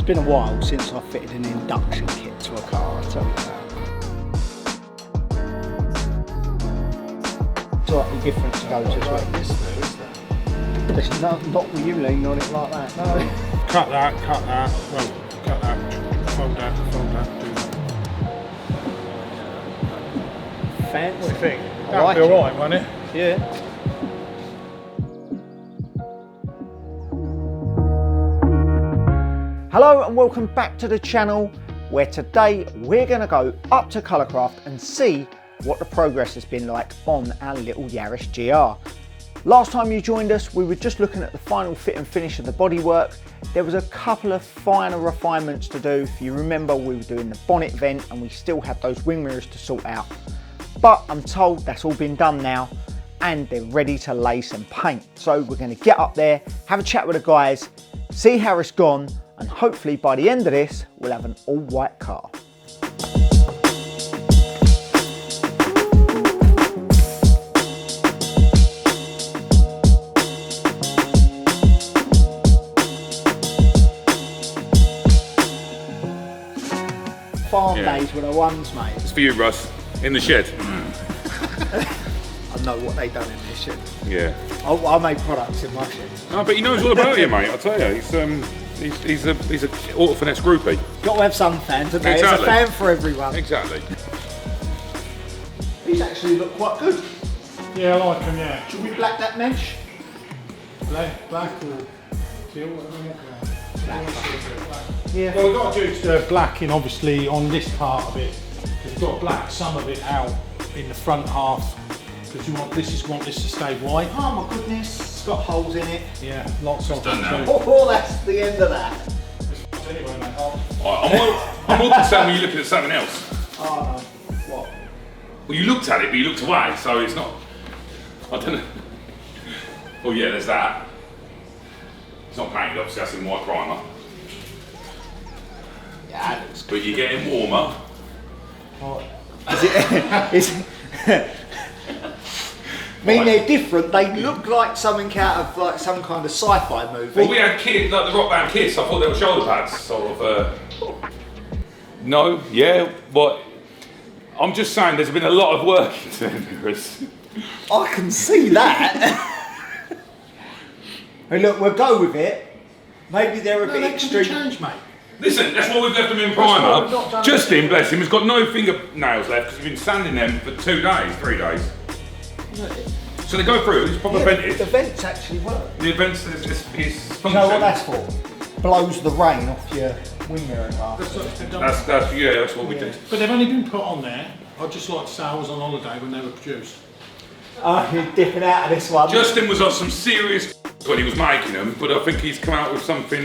been a while since I fitted an induction kit to a car, I tell you that. Slightly different to go to like this though, is there? There's not with you leaning on it like that, no. Cut that, well, cut that, fold that, do that. Fancy. What do you think? I That'll like be it. alright, won't it? Yeah. Hello and welcome back to the channel, where today we're going to go up to Colour Kraft and see what the progress has been like on our little Yaris GR. Last time you joined us, we were just looking at the final fit and finish of the bodywork. There was a couple of finer refinements to do. If you remember, we were doing the bonnet vent and we still had those wing mirrors to sort out. But I'm told that's all been done now and they're ready to lay some paint. So we're going to get up there, have a chat with the guys, see how it's gone, and hopefully by the end of this, we'll have an all-white car. Farm days were the ones, mate. It's for you, Russ. In the shed. I know what they done in this shed. Yeah. I make products in my shed. No, but he knows all about you, mate. I tell you, he's a AutoFinesse groupie. Got to have some fans, haven't they? Exactly. There's a fan for everyone. Exactly. These actually look quite good. Yeah, I like them, yeah. Should we black that mesh? Black or teal, whatever you want. Yeah. Well, we've got to do black in, obviously, on this part of it. We've got to black some of it out in the front half, because you want this to stay white. Oh my goodness, it's got holes in it. Yeah, lots of them. Oh, that's the end of that. Anyway, mate, I'm more concerned when you're looking at something else. Oh no, what? Well, you looked at it, but you looked away, so it's not. I don't know. Oh yeah, there's that. It's not painted, obviously. That's in white primer. Yeah, it looks good. But you're getting warmer. Is it? I mean, they're different. They look like something out of like some kind of sci-fi movie. Well, we had Kiss, like the rock band Kiss. I thought they were shoulder pads, sort of. No, yeah, but I'm just saying there's been a lot of work into them mirrors. I can see that. Hey, look, we'll go with it. Maybe they're a bit extreme. change, mate. Listen, that's why we've left them in why we've not primer. done Justin, bless him, has got no fingernails left because he's been sanding them for 2 days, 3 days. So they go through, it's proper vented. The vents actually work. The events is You know what that's for? Blows the rain off your wing mirror glass. That's what we did. But they've only been put on there. I'd just like to say I was on holiday when they were produced. Oh, you're dipping out of this one. Justin was on some serious when he was making them, but I think he's come out with something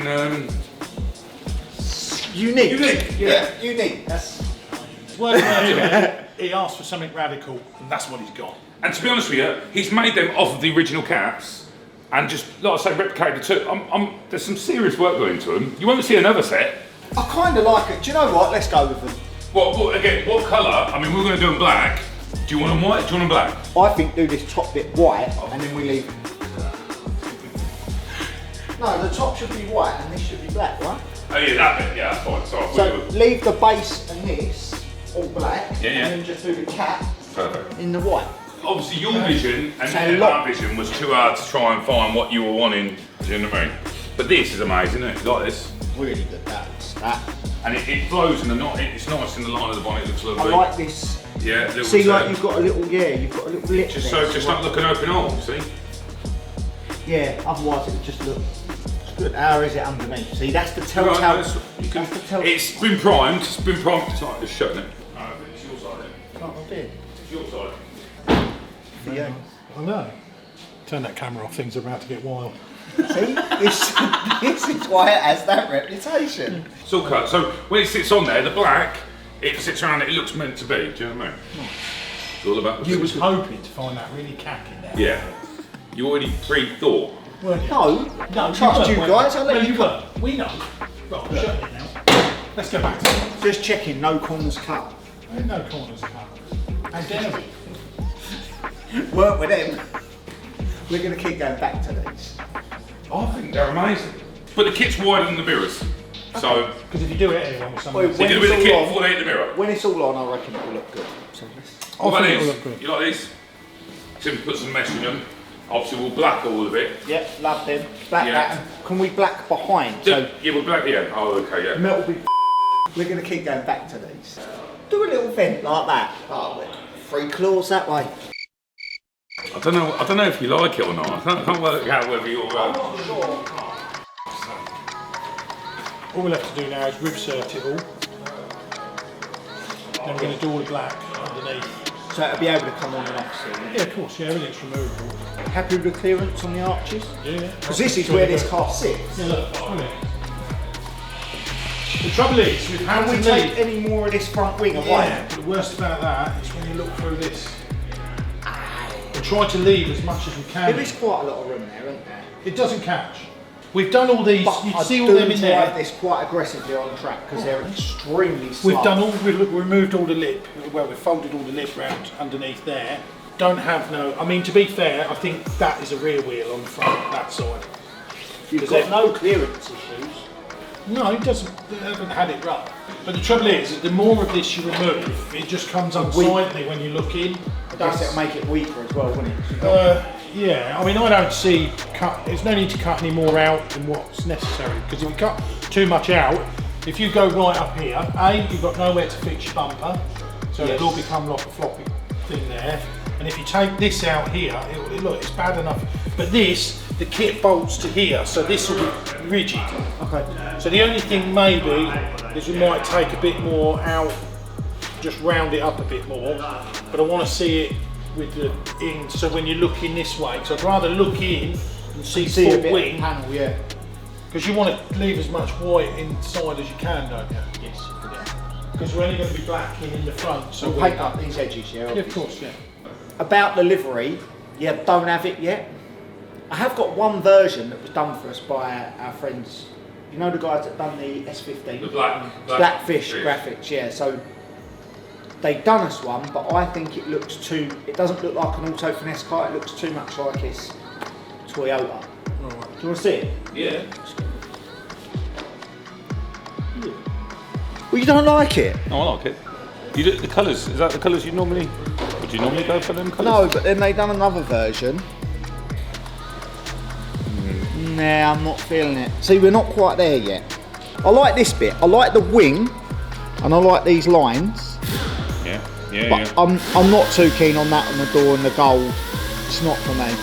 unique. unique. Yeah, unique. That's. Well, he asked for something radical, and that's what he's got. And to be honest with you, he's made them off of the original caps and just, like I say, replicated the two. There's some serious work going into them. You won't see another set. I kind of like it. Do you know what? Let's go with them. What colour? I mean, we're going to do them black. Do you want them white? Do you want them black? I think do this top bit white and then we leave it. No, the top should be white and this should be black, right? Oh yeah, that bit, yeah, that's fine. So leave the base and this all black, Yeah, yeah. and then just do the cap Perfect. in the white. Obviously your vision and a lot. our vision was too hard to try and find what you were wanting, do you know what I mean? But this is amazing, isn't it? Like this. Really good, that. And it flows in the knot, it's nice in the line of the bonnet, it looks I lovely. like this. Yeah, little See, like you've got a little, you've got a little lip just there. so, just like looking open all, see? Yeah, otherwise it would just look good. How is it underneath? See, that's the telltale. It's been primed, it's like just shutting it. No, it's your side then. Oh, I did. It's your side. Yeah. I know. Turn that camera off, things are about to get wild. See, this is why it has that reputation. It's all cut, so when it sits on there, the black, it sits around it, it looks meant to be, do you know what I mean? It's all about the You was hoping to find that really cack in there. Yeah. You already pre-thought. Weren't you? No, No, trust you weren't guys. I'll let no, you you cut. weren't. We know. Right, I'm shutting it now. Let's go back to it. Just checking, no corners cut. There's no corners cut. How dare we? Work with them. We're going to keep going back to these. I think they're amazing. But the kit's wider than the mirrors. So, Because if you do it anyway with someone, Wait, so you do it with the kit before they hit the mirror. When it's all on, I reckon it will look good. So What I about think it'll these? look good. You like these? Simply put some mesh in them. Obviously, we'll black all of it. yeah, love them. Black Yeah. that. Can we black behind? Yeah, we'll black. Yeah. Oh, okay. Yeah. Metal will be. We're going to keep going back to these. Do a little vent like that. Oh, 3 claws that way. I don't know. I don't know if you like it or not. I can't work out whether you're. I'm not sure. all we'll have to do now is rev-cert it all. Then we're going to do all the black underneath. So it'll be able to come on and off soon. Yeah, of course, yeah, everything's removable. Happy with the clearance on the arches? Yeah. Because this is where this car sits. Yeah, look, brilliant. The trouble is, we've had Can we to take leave. any more of this front wing away? Yeah, but the worst about that is when you look through this. We try to leave as much as we can. There is quite a lot of room there, isn't there? It doesn't catch. We've done all these, But you I see all do them in drive there. this quite aggressively on track because they're extremely slow. We've done all, we've removed all the lip, well we've folded all the lip round underneath there. Don't have no, I mean to be fair, I think that is a rear wheel on the front, that side. You've got no clearance issues. No, it doesn't, they haven't had it rough. But the trouble is, that the more of this you remove, it just comes unsightly when you look in. I guess it'll make it weaker as well, wouldn't it? Yeah, I mean I don't see, there's no need to cut any more out than what's necessary, because if you cut too much out, if you go right up here, you've got nowhere to fix your bumper, so Yes. it will become like a floppy thing there. And if you take this out here, look, it's bad enough. But this, the kit bolts to here, so this will be rigid. Okay. So the only thing maybe is we might take a bit more out, just round it up a bit more. But I want to see it with the in, so when you're looking this way, so I'd rather look in and see See a full bit wing, of panel, yeah. because you want to leave as much white inside as you can, don't you? Yes. Because we're only going to be black in the front, so We'll paint up these edges, yeah. yeah, of course, yeah. About the livery, yeah, don't have it yet. I have got one version that was done for us by our friends. You know the guys that done the S15? The Blackfish graphics, yeah. So they've done us one, but I think it looks too, it doesn't look like an AutoFinesse car, it looks too much like it's Toyota. Right. Do you want to see it? Yeah. Well, you don't like it? No, I like it. You do the colours. Is that the colours you normally? Would you normally go for them colours? No, but then they done another version. Nah, I'm not feeling it. See, we're not quite there yet. I like this bit. I like the wing, and I like these lines. Yeah. But I'm not too keen on that on the door and the gold. It's not for me.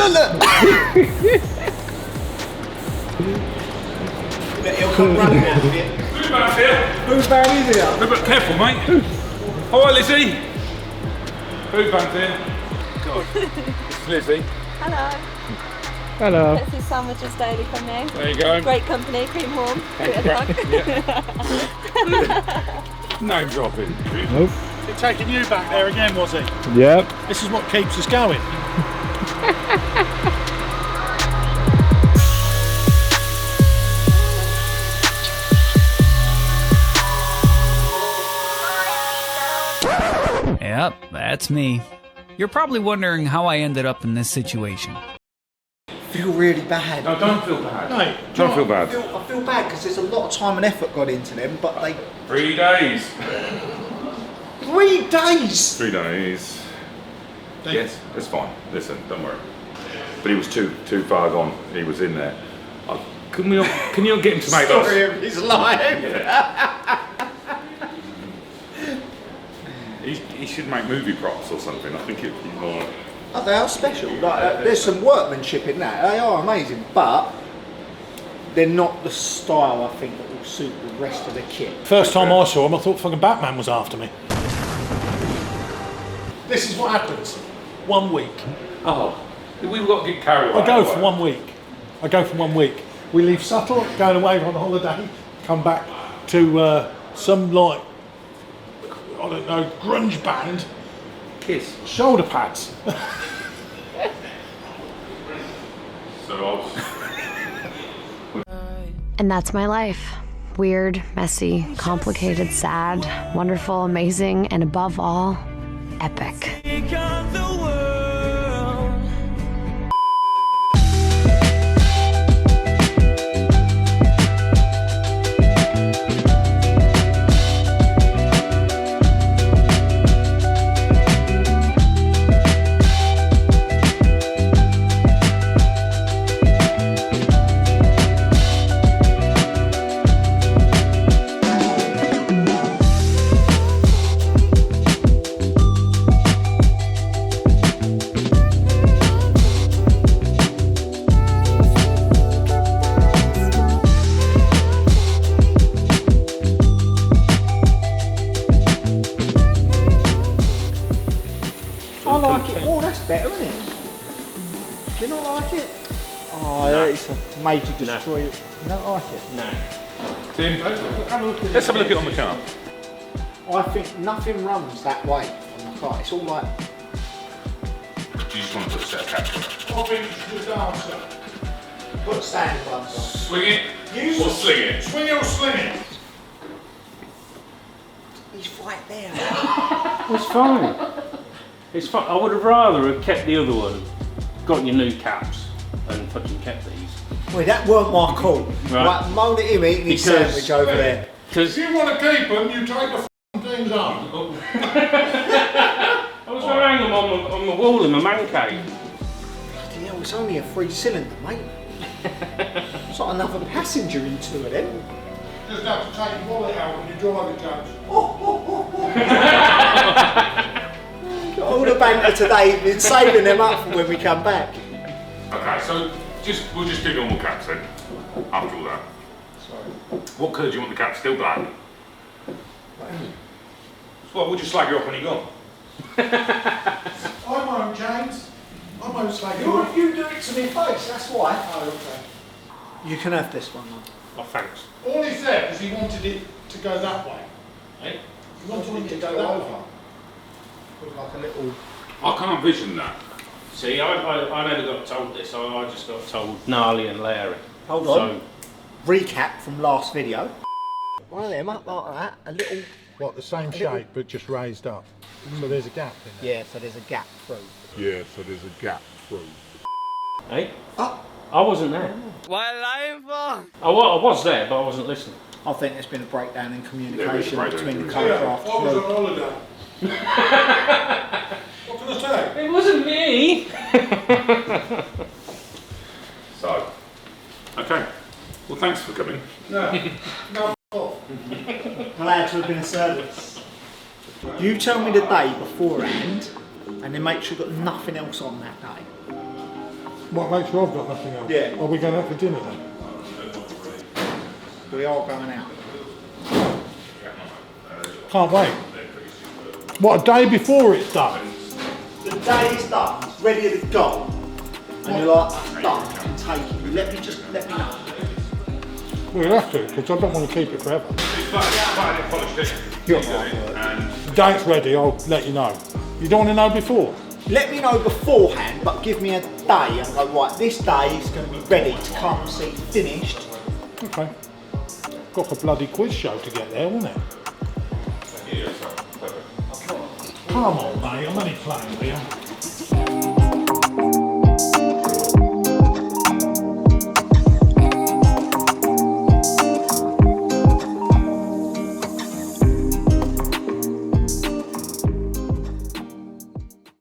Look! He'll come running out of it. Who's back here? Whose van is it? But careful, mate. Hi, Lizzie. Who's back here? God. It's Lizzie. Hello. Hello. This is sandwiches daily from me. There you go. Great company, cream warm. Name dropping. Nope. He's taking you back there again, was he? Yep. This is what keeps us going. Yep, that's me. You're probably wondering how I ended up in this situation. I feel really bad. No, don't feel bad. No, Don't feel bad. I feel bad because there's a lot of time and effort gone into them, but they... 3 days. 3 days! 3 days. Yes, it's fine. Listen, don't worry. But he was too far gone. He was in there. Can you not get him to make Story us? of his life. He should make movie props or something. I think it'd be more. Oh, they are special. Like, there's some workmanship in that. They are amazing, but they're not the style I think that will suit the rest of the kit. First time I saw them, I thought fucking Batman was after me. This is what happens. 1 week. Oh, we've got to get carried away. I go for 1 week. We leave Subtle, going away on holiday, come back to some like, I don't know, grunge band. Kiss. Shoulder pads. So And that's my life. Weird, messy, complicated, sad, wonderful, amazing, and above all, epic. I like it. Oh, that's better, isn't it? Do you not like it? Oh, no. It's a major destroyer. You don't like it? no. Tim, let's have a look at it on the car. I think nothing runs that way on the car. It's all like... Do you just want to put a set of caps on it? I think you should just answer. Put standard ones on. Swing it or sling it? Swing it or sling it? He's right there. It's fine. It's fine. I would have rather have kept the other one, got your new caps, and fucking kept these. Well, that weren't my call. Right. Moan at him eating his sandwich over there. Because If you want to keep them, you take the things up. I was going to hang them on the wall in my man cave. Bloody hell, it's only a 3-cylinder, mate. It's like another passenger in two of them. Just have to take your wallet out when you drive it, James. Got all the banter today, been saving them up for when we come back. Okay, so we'll just do normal caps then. After all that. Sorry. What colour do you want the cap? Still black? Well, we'll just slag you off when you're gone. I won't, James. I won't slag you. You do it to me face, that's why. Oh, okay. You can have this one, man. Oh, thanks. All he said was he wanted it to go that way. Hey? He wanted it to go that way. With like a little... I can't vision that. See, I never got told this. I just got told gnarly and Larry. Hold on. Recap from last video. One of them up like that, a little... What, the same shape but just raised up? So there's a gap in there? Yeah, so there's a gap through. Hey? Oh. I wasn't there. I was there, but I wasn't listening. I think there's been a breakdown in There is a communication breakdown between in the Colour Kraft I was on crew. holiday. What can I say? It wasn't me. So, okay. Well, thanks for coming. No, off. Glad to have been of service. You tell me the day beforehand and then make sure you've got nothing else on that day. What, make sure I've got nothing else? Yeah. Are we going out for dinner then? We are going out. Can't wait. What, a day before it's done? The day is done, it's ready to go. And you're like, done, and take it. Let me know. We'll have to, because I don't want to keep it forever. You're The date's ready, I'll let you know. You don't want to know before? Let me know beforehand, but give me a day and go, right, this day is going to be ready to come see finished. Okay. Got a bloody quiz show to get there, wasn't it? Come on, mate, I'm only playing with you.